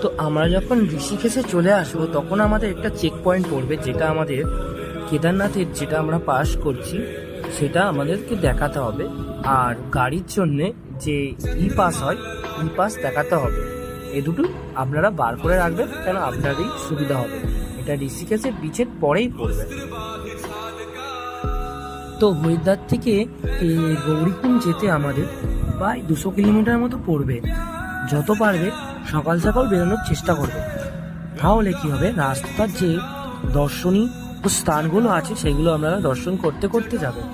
তো আমরা যখন ঋষিকেশে চলে আসবো তখন আমাদের একটা চেক পয়েন্ট পড়বে, যেটা আমাদের কেদারনাথের যেটা আমরা পাস করছি সেটা আমাদেরকে দেখাতে হবে। আর গাড়ির জন্যে যে ই পাস হয়, ই পাস দেখাতে হবে। এ দুটো আপনারা বার করে রাখবেন, কেন আপনারই সুবিধা হবে। এটা ঋষিকেশের বিচের পরেই পড়বে। তো হরিদ্বার থেকে এই গৌরীকুণ্ড যেতে আমাদের প্রায় 200 কিলোমিটার মতো পড়বে। যত পারবে সকাল সকাল বেরোনোর চেষ্টা করবে, তাহলে কি হবে, রাস্তার যে দর্শনীয় স্থানগুলো আছে সেগুলো আপনারা দর্শন করতে করতে যাবেন।